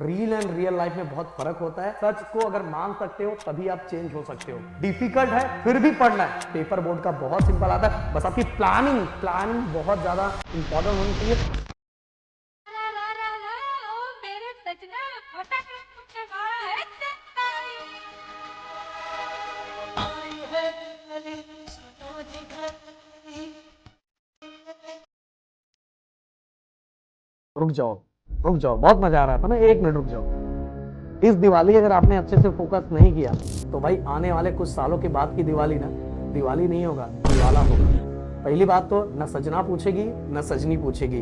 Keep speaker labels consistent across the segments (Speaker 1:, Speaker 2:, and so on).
Speaker 1: Reel and real life में बहुत फर्क होता है। सच को अगर मान सकते हो तभी आप चेंज हो सकते हो। डिफिकल्ट है फिर भी पढ़ना है। पेपर बोर्ड का बहुत सिंपल आता है, बस आपकी प्लानिंग बहुत ज्यादा इंपॉर्टेंट होनी चाहिए। रुक जाओ रुक जाओ, बहुत मजा आ रहा था ना, 1 मिनट रुक जाओ। इस दिवाली अगर आपने अच्छे से फोकस नहीं किया तो भाई आने वाले कुछ सालों के बाद की दिवाली ना दिवाली नहीं होगा, दिवाला होगा। पहली बात तो न सजना पूछेगी न सजनी पूछेगी।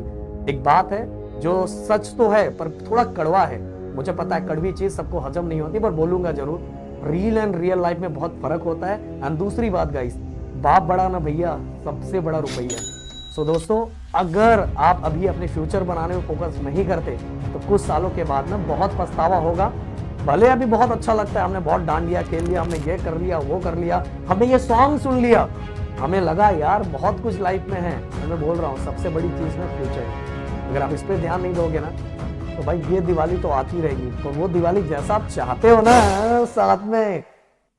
Speaker 1: एक बात है जो सच तो है पर थोड़ा कड़वा है, मुझे पता है कड़वी चीज सबको हजम नहीं होती, पर बोलूंगा जरूर। रील एंड रियल लाइफ में बहुत फर्क होता है। एंड दूसरी बात गाइस, बाप बड़ा ना भैया, सबसे बड़ा रुपया। सो दोस्तों, अगर आप अभी अपने फ्यूचर बनाने में फोकस नहीं करते तो कुछ सालों के बाद ना बहुत पछतावा होगा। भले अभी बहुत अच्छा लगता है, हमने बहुत डांडिया खेल लिया, हमने ये कर लिया वो कर लिया, हमने ये सॉन्ग सुन लिया, हमें लगा यार बहुत कुछ लाइफ में है। मैं बोल रहा हूँ सबसे बड़ी चीज ना फ्यूचर है। अगर आप इस पर ध्यान नहीं दोगे ना तो भाई ये दिवाली तो आती रहेगी, तो वो दिवाली जैसा आप चाहते हो ना साथ में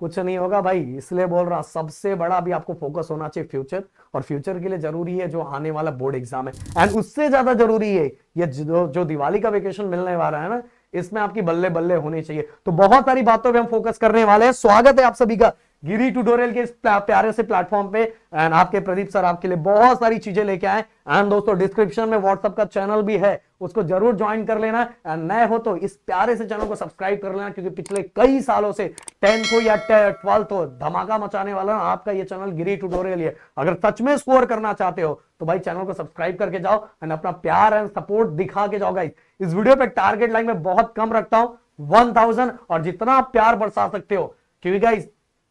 Speaker 1: कुछ नहीं होगा भाई। इसलिए बोल रहा हूं सबसे बड़ा अभी आपको फोकस होना चाहिए फ्यूचर, और फ्यूचर के लिए जरूरी है जो आने वाला बोर्ड एग्जाम है। एंड उससे ज्यादा जरूरी है ये जो दिवाली का वेकेशन मिलने वाला है ना, इसमें आपकी बल्ले बल्ले होनी चाहिए। तो बहुत सारी बातों पे हम फोकस करने वाले हैं। स्वागत है आप सभी का गिरी ट्यूटोरियल के इस प्यारे से प्लेटफॉर्म पे। एंड आपके प्रदीप सर आपके लिए बहुत सारी चीजें लेके आए। एंड दोस्तों डिस्क्रिप्शन में व्हाट्सएप का चैनल भी है, उसको जरूर ज्वाइन कर लेना। एंड नए हो तो इस प्यारे से चैनल को सब्सक्राइब कर लेना, क्योंकि पिछले कई सालों से 10th हो या 12th हो धमाका मचाने वाला आपका ये चैनल गिरी ट्यूटोरियल है। अगर सच में स्कोर करना चाहते हो तो भाई चैनल को सब्सक्राइब करके जाओ एंड अपना प्यार एंड सपोर्ट दिखा के जाओ गाइस। इस वीडियो पे टारगेट लाइन में बहुत कम रखता हूं, 1000, और जितना आप प्यार बरसा सकते हो। क्योंकि गाइस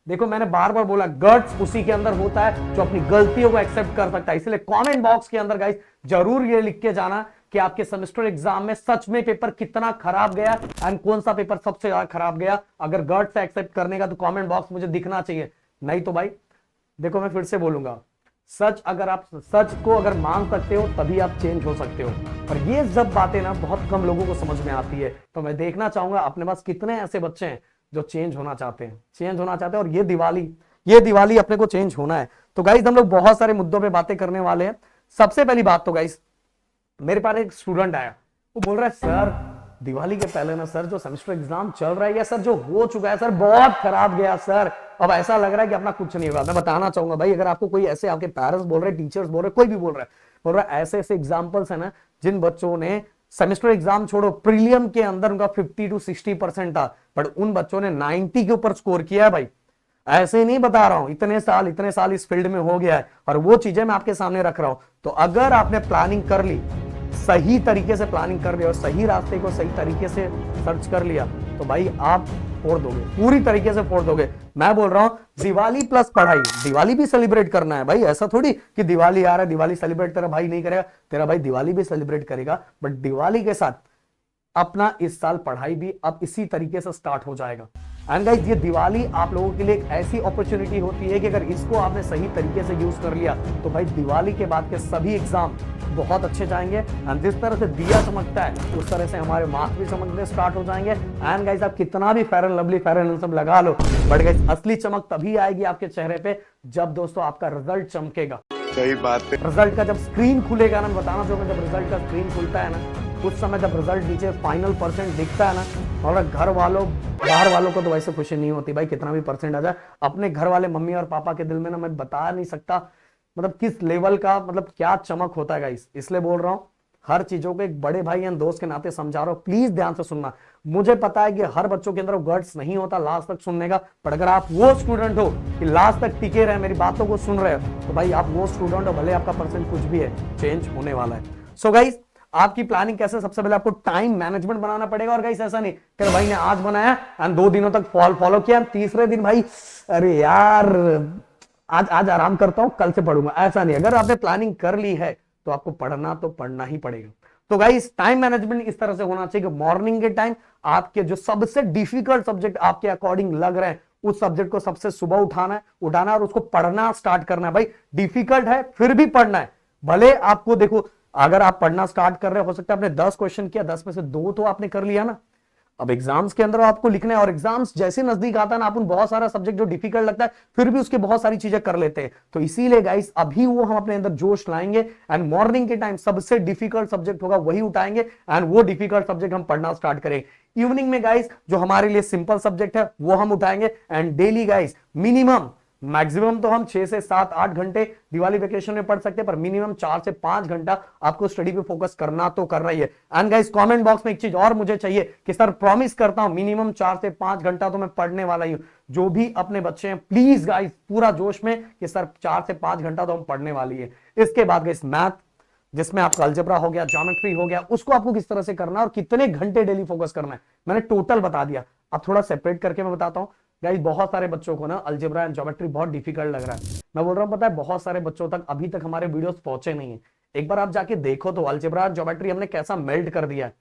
Speaker 1: देखो, मैंने बार बार बोला गट्स उसी के अंदर होता है जो अपनी गलतियों को एक्सेप्ट कर सकता है। इसलिए कमेंट बॉक्स के अंदर गाइस जरूर ये लिख के जाना कि आपके सेमेस्टर एग्जाम में सच में पेपर कितना खराब गया एंड कौन सा पेपर सबसे ज्यादा खराब गया। अगर गट्स से एक्सेप्ट करने का तो कमेंट बॉक्स मुझे दिखना चाहिए। नहीं तो भाई देखो, मैं फिर से बोलूंगा, सच को अगर मान सकते हो तभी आप चेंज हो सकते हो। और ये सब बातें ना बहुत कम लोगों को समझ में आती है। तो मैं देखना चाहूंगा अपने पास कितने ऐसे बच्चे हैं जो चेंज होना चाहते हैं, और ये दिवाली अपने को चेंज होना है। तो गाइस हम लोग बहुत सारे मुद्दों पे बातें करने वाले हैं। सबसे पहली बात तो गाइस, मेरे पास एक स्टूडेंट आया, वो बोल रहा है सर दिवाली के पहले ना सर जो सेमेस्टर एग्जाम चल रहा है या सर जो हो चुका है सर बहुत खराब गया सर, अब ऐसा लग रहा है कि अपना कुछ नहीं होगा। मैं बताना चाहूंगा भाई, अगर आपको कोई ऐसे आपके पेरेंट्स बोल रहे, टीचर्स बोल रहे, कोई भी बोल रहा है ऐसे ऐसे एग्जाम्पल्स है ना जिन बच्चों ने सेमेस्टर एग्जाम छोड़ो प्रीलियम के अंदर उनका 50 to 60% था, बट उन बच्चों ने 90 के ऊपर स्कोर किया है भाई। ऐसे नहीं बता रहा हूं, इतने साल इस फील्ड में हो गया है और वो चीजें मैं आपके सामने रख रहा हूं। तो अगर आपने प्लानिंग कर ली, सही तरीके से प्लानिंग कर लिया और सही रास्ते को सही तरीके से सर्च कर लिया तो भाई आप फोड़ दोगे, पूरी तरीके से फोड़ दोगे। मैं बोल रहा हूं दिवाली प्लस पढ़ाई। दिवाली भी सेलिब्रेट करना है भाई, ऐसा थोड़ी कि दिवाली आ रहा है दिवाली सेलिब्रेट तेरा भाई नहीं करेगा, तेरा भाई दिवाली भी सेलिब्रेट करेगा, बट दिवाली के साथ अपना इस साल पढ़ाई भी अब इसी तरीके से स्टार्ट हो जाएगा। एंड गाइस ये दिवाली आप लोगों के लिए एक ऐसी अपॉर्चुनिटी होती है कि अगर इसको आपने सही तरीके से यूज कर लिया तो भाई दिवाली के बाद के सभी एग्जाम बहुत अच्छे जाएंगे। एंड जिस तरह से दिया चमकता है उस तरह से हमारे मार्क्स भी चमकने स्टार्ट हो जाएंगे। एंड गाइस आप कितना भी fair and lovely fair and handsome लगा लो, बट गाइस असली चमक तभी आएगी आपके चेहरे पे जब दोस्तों आपका रिजल्ट चमकेगा।
Speaker 2: सही बात है।
Speaker 1: रिजल्ट का जब स्क्रीन खुलेगा ना, बताना चाहूंगा जब रिजल्ट का स्क्रीन खुलता है ना, उस समय जब रिजल्ट नीचे फाइनल परसेंट दिखता है ना, और घर वालों बाहर वालों को तो वैसे खुशी नहीं होती भाई कितना भी परसेंट आ जाए, अपने घर वाले मम्मी और पापा के दिल में ना मैं बता नहीं सकता मतलब किस लेवल का मतलब क्या चमक होता है गाइस। इसलिए बोल रहा हूं हर चीजों को एक बड़े भाई या दोस्त के नाते समझा रहा हूं, प्लीज ध्यान से सुनना। मुझे पता है कि हर बच्चों के अंदर गट्स नहीं होता लास्ट तक सुनने का, पर अगर आप वो स्टूडेंट हो कि लास्ट तक टिके रहे, मेरी बातों को सुन रहे हो, तो भाई आप वो स्टूडेंट हो, भले आपका परसेंट कुछ भी है, चेंज होने वाला है। सो गाइस आपकी प्लानिंग कैसे, सबसे पहले आपको टाइम मैनेजमेंट बनाना पड़ेगा। और गाइस ऐसा नहीं कि भाई ने आज बनाया एंड 2 दिनों तक फॉलो किया, तीसरे दिन भाई अरे यार आज आराम करता हूं कल से पढ़ूंगा, ऐसा नहीं। अगर आपने प्लानिंग कर ली है तो आपको पढ़ना ही पड़ेगा। तो गाइस टाइम मैनेजमेंट इस तरह से होना चाहिए कि मॉर्निंग के टाइम आपके जो सबसे डिफिकल्ट सब्जेक्ट आपके अकॉर्डिंग लग रहे हैं उस सब्जेक्ट को सबसे सुबह उठाना है और उसको पढ़ना स्टार्ट करना है। भाई डिफिकल्ट है फिर भी पढ़ना है। भले आपको देखो, अगर आप पढ़ना स्टार्ट कर रहे हो सकता है आपने 10 क्वेश्चन किया, 10 में से 2 तो आपने कर लिया ना, अब एग्जाम्स के अंदर आपको लिखना है, और एग्जाम्स जैसे नजदीक आता है ना, अपन बहुत सारा सब्जेक्ट जो डिफिकल्ट लगता है फिर भी उसके बहुत सारी चीजें कर लेते हैं। तो इसीलिए गाइस अभी वो हम अपने अंदर जोश लाएंगे एंड मॉर्निंग के टाइम सबसे डिफिकल्ट सब्जेक्ट होगा वही उठाएंगे एंड वो डिफिकल्ट सब्जेक्ट हम पढ़ना स्टार्ट करेंगे। इवनिंग में गाइस जो हमारे लिए सिंपल सब्जेक्ट है वो हम उठाएंगे and daily guys minimum maximum तो हम 6 से 7 8 घंटे दिवाली वेकेशन में पढ़ सकते हैं, पर मिनिमम 4 से 5 घंटा आपको स्टडी पे फोकस करना तो करना ही है। एंड गाइस कमेंट बॉक्स में एक चीज और मुझे चाहिए कि सर प्रॉमिस करता हूं मिनिमम 4 से 5 घंटा तो मैं पढ़ने वाला ही हूं। जो भी अपने बच्चे हैं प्लीज गाइस पूरा जोश में कि सर 4 से 5 घंटा तो हम पढ़ने वाली है। इसके बाद गाइस मैथ, जिसमें आपका अलजेब्रा हो गया, ज्योमेट्री हो गया, उसको आपको किस तरह से करना है और कितने घंटे डेली फोकस करना है मैंने टोटल बता दिया। अब थोड़ा सेपरेट करके मैं बताता हूं गाइस। बहुत सारे बच्चों को ना अलजेब्रा एंड ज्योमेट्री बहुत डिफिकल्ट लग रहा है। मैं बोल रहा हूं पता है बहुत सारे बच्चों तक अभी तक हमारे वीडियोस पहुंचे नहीं है। एक बार आप जाके देखो तो अलजेब्रा एंड ज्योमेट्री हमने कैसा मेल्ट कर दिया है।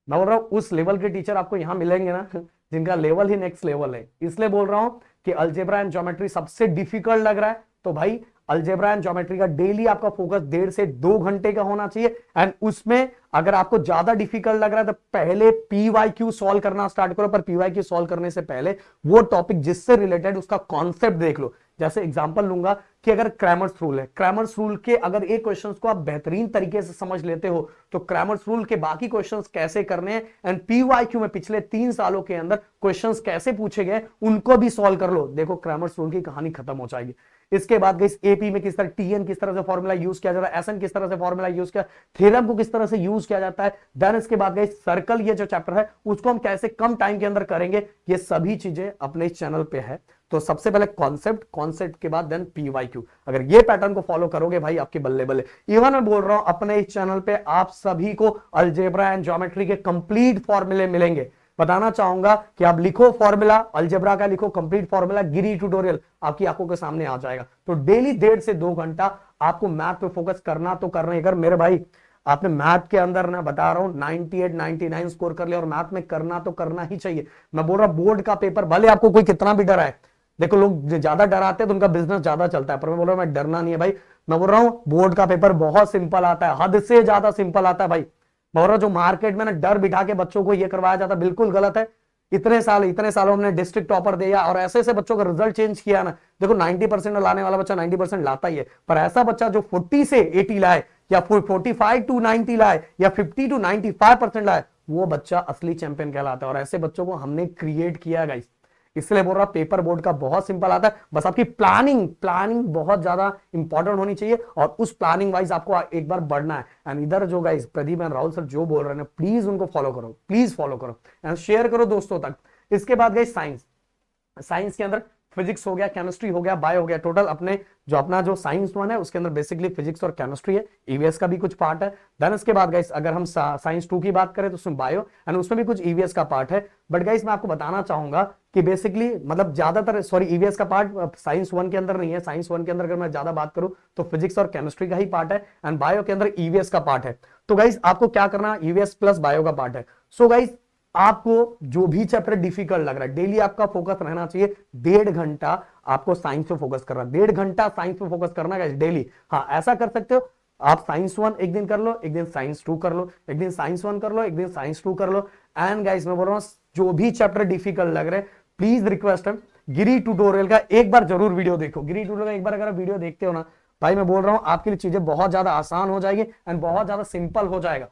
Speaker 1: मैं बोल रहा हूं उस लेवल के टीचर आपको यहां मिलेंगे ना जिनका लेवल ही नेक्स्ट लेवल है। इसलिए बोल रहा हूं कि अलजेब्रा एंड ज्योमेट्री सबसे डिफिकल्ट लग रहा है तो भाई अलजेब्रा एंड ज्योमेट्री का डेली आपका फोकस 1.5 से 2 घंटे का होना चाहिए। एंड उसमें अगर आपको ज्यादा डिफिकल्ट लग रहा है तो पहले पीवाईक्यू सॉल्व करना स्टार्ट करो, पर पीवाईक्यू सॉल्व करने से पहले वो टॉपिक जिससे रिलेटेड उसका कॉन्सेप्ट देख लो। जैसे एग्जांपल लूंगा कि अगर क्रैमर्स रूल है, क्रैमर्स रूल के अगर एक क्वेश्चंस को आप बेहतरीन तरीके से समझ लेते हो तो क्रैमर्स रूल के बाकी क्वेश्चंस कैसे करने हैं एंड पीवाईक्यू में पिछले 3 सालों के अंदर क्वेश्चंस कैसे पूछे गए उनको भी सॉल्व कर लो। देखो क्रैमर्स रूल की कहानी खत्म हो जाएगी। इसके बाद गाइस एपी में किस तरह टीएन किस तरह से फॉर्मूला यूज किया जाता है, एसएन किस तरह से फॉर्मूला यूज किया, थ्योरम को किस तरह से यूज किया जाता है। देन इसके बाद गाइस सर्कल ये जो चैप्टर है उसको हम कैसे कम टाइम के अंदर करेंगे, ये सभी चीजें अपने इस चैनल पे है। तो सबसे पहले कॉन्सेप्ट, कॉन्सेप्ट के बाद देन पीवाईक्यू। अगर ये पैटर्न को फॉलो करोगे भाई आपके बल्ले बल्ले। इवन मैं बोल रहा हूं अपने इस चैनल पे आप सभी को अलजेब्रा एंड ज्योमेट्री के कंप्लीट फॉर्मूले मिलेंगे। बताना चाहूंगा कि आप लिखो फॉर्मूला अलजेब्रा का, लिखो कंप्लीट फॉर्मूला, गिरी ट्यूटोरियल आपकी आंखों के सामने आ जाएगा। तो डेली 1.5 से 2 घंटा आपको मैथ पे फोकस करना तो करना ही। अगर मेरे भाई आपने मैथ के अंदर ना बता रहा हूं 98 99 स्कोर कर लिया और मैथ में करना तो करना ही चाहिए। मैं बोल रहा बोर्ड का पेपर भले आपको कोई कितना भी डराए, देखो लोग ज्यादा डराते हैं तो उनका बिजनेस ज्यादा चलता है, पर मैं बोल रहा हूं मैं डरना नहीं है भाई। मैं बोल रहा हूं बोर्ड का पेपर बहुत सिंपल आता है, हद से ज्यादा सिंपल आता है भाई। मैं बोल रहा हूं जो मार्केट में ना डर बिठा के बच्चों को ये करवाया जाता है बिल्कुल गलत है। इतने सालों हमने डिस्ट्रिक्ट टॉपर दिया और ऐसे ऐसे बच्चों का रिजल्ट चेंज किया ना। देखो 90% लाने वाला बच्चा 90% लाता ही है, पर ऐसा बच्चा जो 40 से 80 लाए या 45 to 90 लाए या 50 to 95% लाए वो बच्चा असली चैंपियन कहलाता है। और ऐसे बच्चों को हमने क्रिएट किया गाइस। इसलिए बोल रहा पेपर बोर्ड का बहुत सिंपल आता है, बस आपकी प्लानिंग बहुत ज्यादा इंपॉर्टेंट होनी चाहिए और उस प्लानिंग वाइज आपको एक बार बढ़ना है। एंड इधर जो guys Pradeep and Rahul sir जो बोल रहे हैं प्लीज उनको फॉलो करो, प्लीज फॉलो करो एंड शेयर करो दोस्तों तक। इसके बाद गाइस साइंस के अंदर फिजिक्स हो गया, केमिस्ट्री हो गया, बायो हो गया। टोटल अपना जो साइंस 1 है उसके अंदर बेसिकली फिजिक्स और केमिस्ट्री है, ईवीएस का भी कुछ पार्ट है। देन इसके बाद गाइस अगर हम साइंस 2 की बात करें तो उसमें बायो एंड उसमें भी कुछ ईवीएस का पार्ट है। बट गाइस मैं आपको बताना चाहूंगा कि बेसिकली मतलब ज्यादातर ईवीएस का पार्ट साइंस 1 के अंदर नहीं है। साइंस 1 के अंदर अगर मैं ज्यादा बात करूं तो फिजिक्स और केमिस्ट्री का ही पार्ट है एंड बायो के अंदर ईवीएस का पार्ट है। तो गाइस आपको क्या करना, ईवीएस प्लस बायो का पार्ट है। सो गाइस आपको जो भी चैप्टर डिफिकल्ट लग रहा है डेली आपका फोकस रहना चाहिए 1.5 घंटा आपको साइंस पे फोकस करना, 1.5 घंटा साइंस पे फोकस करना है डेली। हाँ ऐसा कर सकते हो आप साइंस 1 एक दिन कर लो, एक दिन साइंस 2 कर लो, एक दिन साइंस 1 कर लो, एक दिन साइंस 2 कर लो। एंड गाइस मैं बोल रहा हूं जो भी चैप्टर डिफिकल्ट लग रहे प्लीज रिक्वेस्ट है गिरी ट्यूटोरियल का एक बार जरूर वीडियो देखो। गिरी ट्यूटोरियल का एक बार अगर वीडियो देखते हो ना भाई मैं बोल रहा हूं आपके लिए चीजें बहुत ज्यादा आसान हो जाएगी एंड बहुत ज्यादा सिंपल हो जाएगा।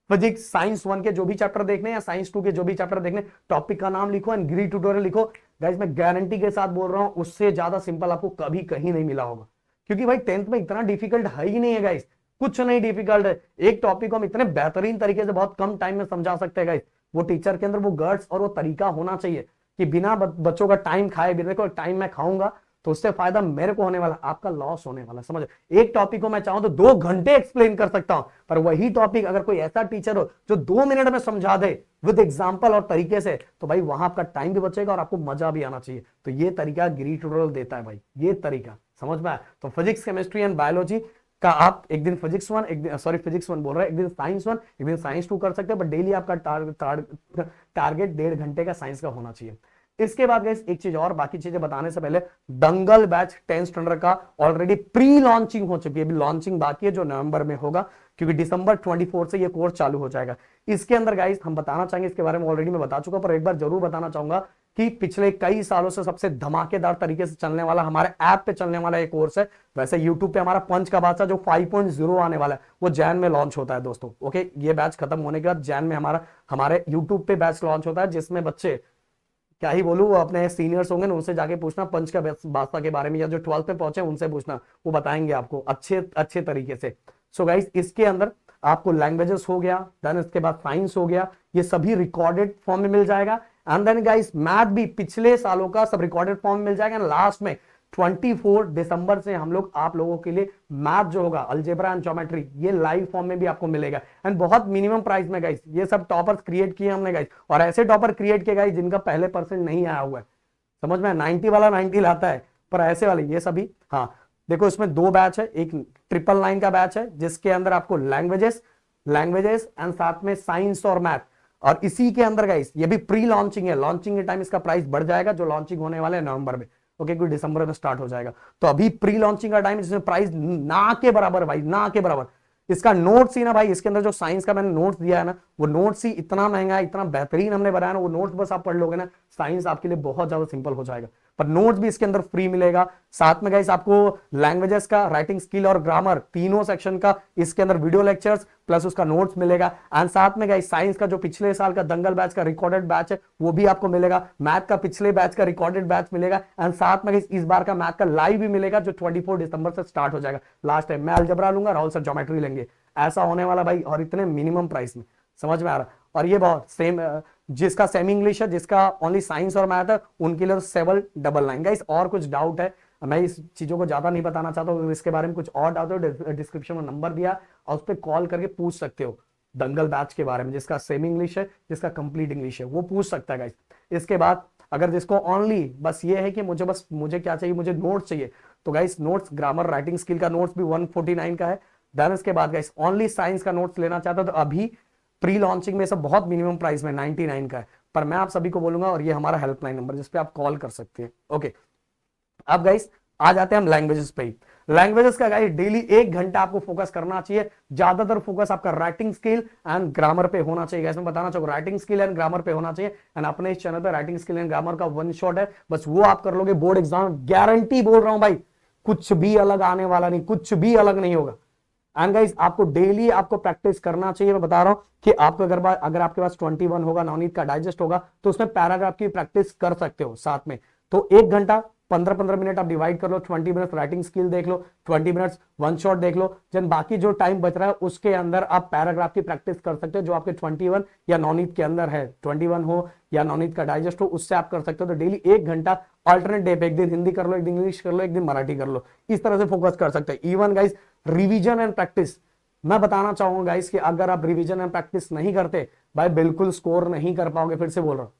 Speaker 1: फिजिक्स साइंस 1 के जो भी चैप्टर देखने या साइंस 2 के जो भी चैप्टर देखने टॉपिक का नाम लिखो एंड गिरी ट्यूटोरियल लिखो। गाइस मैं गारंटी के साथ बोल रहा हूं उससे ज्यादा सिंपल आपको कभी कहीं नहीं मिला होगा, क्योंकि भाई 10th में इतना डिफिकल्ट है ही नहीं है गाइस, कुछ नहीं डिफिकल्ट है। एक टॉपिक को हम इतने बेहतरीन तरीके से बहुत कम टाइम में समझा सकते हैं गाइस। वो टीचर के अंदर वो गट्स और वो तरीका होना चाहिए कि बिना बच्चों का टाइम खाए, बिना कोई टाइम मैं खाऊंगा तो उससे फायदा मेरे को होने वाला, आपका लॉस होने वाला। समझ, एक टॉपिक को मैं चाहूं तो 2 घंटे एक्सप्लेन कर सकता हूं, पर वही टॉपिक अगर कोई ऐसा टीचर हो जो 2 मिनट में समझा दे विद एग्जांपल और तरीके से, तो भाई वहां आपका टाइम भी बचेगा और आपको मजा भी आना चाहिए। तो ये तरीका गिरी ट्यूटोरियल देता है भाई, ये तरीका समझ में आया। तो फिजिक्स केमिस्ट्री एंड बायोलॉजी का आप एक दिन फिजिक्स 1 फिजिक्स 1 बोल रहा है, एक दिन साइंस 1 एक दिन साइंस 2 कर सकते हैं, बट डेली आपका टारगेट 1.5 घंटे का साइंस का होना चाहिए। इसके बाद गाइस एक चीज और, बाकी चीजें बताने से पहले दंगल बैच 10th स्टैंडर्ड का ऑलरेडी प्री लॉन्चिंग हो चुकी है, अभी लॉन्चिंग बाकी है जो नवंबर में होगा। क्योंकि दिसंबर 24 से ये कोर्स चालू हो जाएगा। इसके अंदर गाइस हम बताना चाहेंगे, इसके बारे में ऑलरेडी मैं बता चुका, पर एक बार जरूर बताना चाहूंगा कि पिछले कई सालों से सबसे धमाकेदार तरीके से चलने वाला, हमारे ऐप पे चलने वाला एक कोर्स है। वैसे यूट्यूब पे हमारा पंच का बादशाह जो 5.0 आने वाला है वो जैन में लॉन्च होता है दोस्तों। ओके, ये बैच खत्म होने के बाद जैन में हमारे यूट्यूब पे बैच लॉन्च होता है, जिसमें बच्चे क्या ही बोलूं, वो अपने सीनियर्स होंगे ना, उनसे जाके पूछना पंच का बादशाह के बारे में, या जो 12th में पहुंचे उनसे पूछना, वो बताएंगे आपको अच्छे अच्छे तरीके से। सो गाइस, इसके अंदर आपको लैंग्वेजेस हो गया, देन इसके बाद साइंस हो गया, ये सभी रिकॉर्डेड फॉर्म में मिल जाएगा। एंड देन गाइस मैथ भी पिछले सालों का सब रिकॉर्डेड फॉर्म में मिल जाएगा। लास्ट में 24 दिसंबर से हम लोग आप लोगों के लिए मैथ जो होगा, अलजेब्रा एंड ज्योमेट्री, ये लाइव फॉर्म में भी आपको मिलेगा। एंड बहुत मिनिमम प्राइस में गाइस, ये सब टॉपर्स क्रिएट किए हमने गाइस, और ऐसे टॉपर क्रिएट किए गाइस जिनका पहले परसेंट नहीं आया हुआ है, समझ में, 90 वाला 90 लाता है, पर ऐसे वाले ये सभी। हाँ देखो, इसमें 2 बैच है, एक 999 का बैच है जिसके अंदर आपको लैंग्वेजेस एंड साथ में साइंस और मैथ, और इसी के अंदर गाइस ये भी प्री लॉन्चिंग है, लॉन्चिंग के टाइम इसका प्राइस बढ़ जाएगा, जो लॉन्चिंग होने वाला है नवंबर में। ओके, क्योंकि दिसंबर में स्टार्ट हो जाएगा, तो अभी प्री लॉन्चिंग का टाइम, जिसमें प्राइस ना के बराबर भाई, ना के बराबर। इसका नोट्स ही ना भाई, इसके अंदर जो साइंस का मैंने नोट्स दिया है ना, वो नोट्स ही इतना महंगा है, इतना बेहतरीन हमने बनाया ना, वो नोट्स बस आप पढ़ लोगे ना, साइंस आपके लिए बहुत ज्यादा सिंपल हो जाएगा। पर नोट्स भी इसके अंदर फ्री मिलेगा। साथ में गाइस आपको लैंग्वेजेस का, राइटिंग स्किल और ग्रामर तीनों सेक्शन का इसके अंदर वीडियो लेक्चर्स प्लस उसका नोट्स मिलेगा। एंड साथ में गाइस साइंस का जो पिछले साल का दंगल बैच का रिकॉर्डेड बैच है वो भी आपको मिलेगा, मैथ का पिछले बैच का रिकॉर्डेड बैच मिलेगा, एंड साथ में इस बार का मैथ का लाइव भी मिलेगा जो 24 दिसंबर से स्टार्ट हो जाएगा। लास्ट टाइम मैं अलजबरा लूंगा, राहुल सर ज्योमेट्री लेंगे, ऐसा होने वाला भाई, और इतने मिनिमम प्राइस में, समझ में आ रहा। और ये बहुत सेम, जिसका सेमी इंग्लिश है, जिसका ओनली साइंस और मैथ है, उनके लिए 799 गाइस। और कुछ डाउट है, मैं इस चीजों को ज्यादा नहीं बताना चाहता हूँ, इसके बारे में कुछ और डाउट हो, डिस्क्रिप्शन में नंबर दिया और उस पर कॉल करके पूछ सकते हो दंगल बैच के बारे में, जिसका सेमी इंग्लिश है, जिसका कंप्लीट इंग्लिश है, वो पूछ सकता है गाइस। इसके बाद अगर जिसको ओनली बस ये है कि मुझे क्या चाहिए, मुझे नोट्स चाहिए, तो guys notes, grammar, writing skill का नोट्स भी 149 का है। देन इसके बाद गाइस ओनली साइंस का नोट्स लेना चाहता हो तो अभी प्री लॉन्चिंग में सब बहुत मिनिमम प्राइस में 99 का है, पर मैं आप सभी को बोलूंगा, और ये हमारा हेल्पलाइन नंबर जिस पे आप कॉल कर सकते हैं। ओके, अब गाइस आ जाते हैं हम लैंग्वेजेस पे ही। लैंग्वेजेस का गाइस डेली 1 घंटा आपको फोकस करना चाहिए, ज्यादातर फोकस आपका राइटिंग स्किल एंड ग्रामर पे होना चाहिए। गाइस मैं बताना चाहूंगा, राइटिंग स्किल एंड ग्रामर पे होना चाहिए। एंड अपने इस चैनल पे राइटिंग स्किल एंड ग्रामर का 1 शॉट है, बस वो आप कर लोगे, बोर्ड एग्जाम गारंटी बोल रहा हूं भाई, कुछ भी अलग आने वाला नहीं, कुछ भी अलग नहीं होगा। एंड गाइस आपको डेली आपको प्रैक्टिस करना चाहिए। मैं बता रहा हूं कि आपको अगर आपके पास 21 होगा, नवनीत का डाइजेस्ट होगा, तो उसमें पैराग्राफ की प्रैक्टिस कर सकते हो साथ में। तो 1 घंटा 15-15 मिनट आप डिवाइड कर लो, 20 मिनट राइटिंग स्किल देख लो, 20 मिनट्स 1 शॉट देख लो, जन बाकी जो टाइम बच रहा है उसके अंदर आप पैराग्राफ की प्रैक्टिस कर सकते हो, जो आपके 21 या नवनीत के अंदर है, 21 हो या नवनीत का डाइजेस्ट हो, उससे आप कर सकते हो। तो डेली 1 घंटा अल्टरनेट डे पे, एक दिन हिंदी कर लो, एक दिन इंग्लिश कर लो, एक दिन मराठी कर लो, इस तरह से फोकस कर सकते हैं। Even guys revision and practice, मैं बताना चाहूंगा गाइस कि अगर आप रिवीजन एंड प्रैक्टिस नहीं करते भाई, बिल्कुल स्कोर नहीं कर पाओगे। फिर से बोल रहा हूं,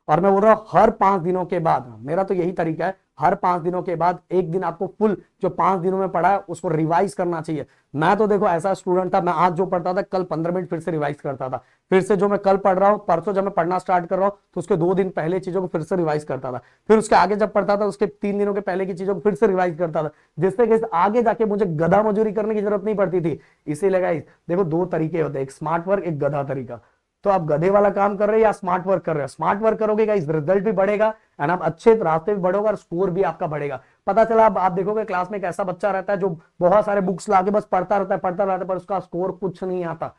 Speaker 1: और मैं बोल रहा हूं हर 5 दिनों के बाद, मेरा तो यही तरीका है, हर 5 दिनों के बाद एक दिन आपको फुल जो 5 दिनों में पढ़ा है उसको रिवाइज करना चाहिए। मैं तो देखो ऐसा स्टूडेंट था, मैं आज जो पढ़ता था कल 15 मिनट फिर से रिवाइज करता था, फिर से जो मैं कल पढ़ रहा हूं, परसों जब मैं पढ़ना स्टार्ट कर रहा हूं तो उसके 2 दिन पहले चीजों को फिर से रिवाइज करता था, फिर उसके आगे जब पढ़ता था उसके 3 दिनों के पहले की चीजों को फिर से रिवाइज करता था, जिससे कि आगे जाके मुझे गधा मजूरी करने की जरूरत नहीं पड़ती थी। इसीलिए गाइस देखो 2 तरीके होते हैं, एक स्मार्ट वर्क, एक गधा तरीका। तो आप गधे वाला काम कर रहे हैं या स्मार्ट वर्क कर रहे हो? स्मार्ट वर्क करोगे गाइस, रिजल्ट भी बढ़ेगा एंड आप अच्छे रास्ते भी बढ़ोगे और स्कोर भी आपका बढ़ेगा। पता चला आप देखोगे क्लास में एक ऐसा बच्चा रहता है जो बहुत सारे बुक्स लाके बस पढ़ता रहता है, पर उसका स्कोर कुछ नहीं आता।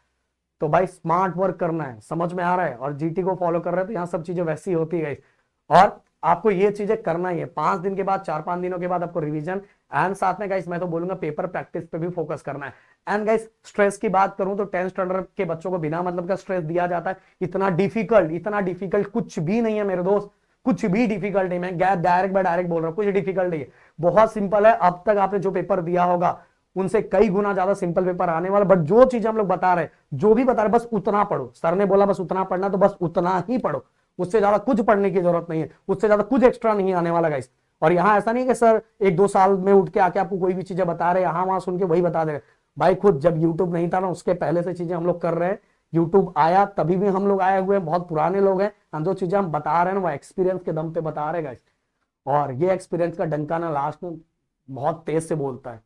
Speaker 1: तो भाई स्मार्ट वर्क करना है, समझ में आ रहा है, और जीटी को फॉलो कर रहे हैं तो यहाँ सब चीजें वैसी होती है। और आपको ये चीजें करना ही है। 5 दिन के बाद, 4-5 दिनों के बाद आपको रिवीजन एंड साथ में गाइस मैं तो बोलूंगा पेपर प्रैक्टिस पे भी फोकस करना है। एंड गाइस स्ट्रेस की बात करूं तो 10th स्टैंडर्ड के बच्चों को बिना मतलब का स्ट्रेस दिया जाता है। इतना डिफिकल्ट कुछ भी नहीं है मेरे दोस्त, कुछ भी डिफिकल्ट नहीं। मैं डायरेक्ट बोल रहा हूं, कुछ डिफिकल्ट नहीं है, बहुत सिंपल है। अब तक आपने जो पेपर दिया होगा उनसे कई गुना ज्यादा सिंपल पेपर आने वाला। बट जो चीज हम लोग बता रहे, जो भी बता रहे, बस उतना पढ़ो। सर ने बोला बस उतना पढ़ना, तो बस उतना ही पढ़ो, उससे ज्यादा कुछ पढ़ने की जरूरत नहीं है, उससे ज्यादा कुछ एक्स्ट्रा नहीं आने वाला गाइस। और यहाँ ऐसा नहीं कि सर 1-2 साल में उठ के आके आपको कोई भी चीजें बता रहे, यहाँ वहां सुन के वही बता दे रहे। भाई खुद जब यूट्यूब नहीं था ना, उसके पहले से चीजें हम लोग कर रहे हैं। यूट्यूब आया तभी भी हम लोग आए हुए हैं, बहुत पुराने लोग हैं। हम जो चीजें हम बता रहे हैं वो एक्सपीरियंस के दम पे बता रहे गाइस। और ये एक्सपीरियंस का डंका ना लास्ट में बहुत तेज से बोलता है।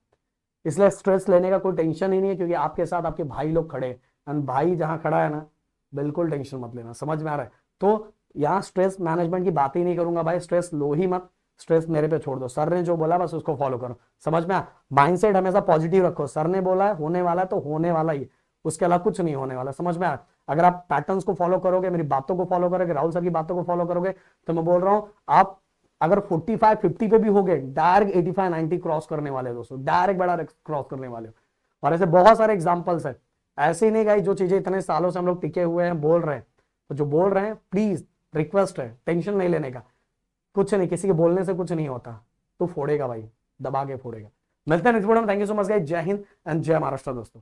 Speaker 1: इसलिए स्ट्रेस लेने का कोई टेंशन ही नहीं है, क्योंकि आपके साथ आपके भाई लोग खड़े हैं, एंड भाई जहां खड़ा है ना, बिल्कुल टेंशन मत लेना। समझ में आ रहा है? तो यहाँ स्ट्रेस मैनेजमेंट की बात ही नहीं करूंगा भाई, स्ट्रेस लो ही मत, स्ट्रेस मेरे पे छोड़ दो। सर ने जो बोला बस उसको फॉलो करो। समझ में आ? माइंडसेट हमेशा पॉजिटिव रखो, सर ने बोला है होने वाला है तो होने वाला ही है, उसके अलावा कुछ नहीं होने वाला। समझ में आ? अगर आप पैटर्न्स को फॉलो करोगे, मेरी बातों को फॉलो करोगे, राहुल सर की बातों को फॉलो करोगे, तो मैं बोल रहा हूं आप अगर 45 50 पे भी हो गए, डायरेक्ट 85 90 क्रॉस करने वाले हो दोस्तों, डायरेक्ट बड़ा क्रॉस करने वाले हो। और ऐसे बहुत सारे एग्जांपल्स है, ऐसे ही नहीं गाइस, जो चीजें इतने सालों से हम लोग टिके हुए हैं बोल रहे हैं, तो जो बोल रहे हैं प्लीज रिक्वेस्ट है, टेंशन नहीं लेने का, कुछ नहीं, किसी के बोलने से कुछ नहीं होता, तू फोड़ेगा भाई, दबा के फोड़ेगा। मिलते हैं नेक्स्ट वीडियो में। Thank you so much guys, जय हिंद एंड जय महाराष्ट्र दोस्तों।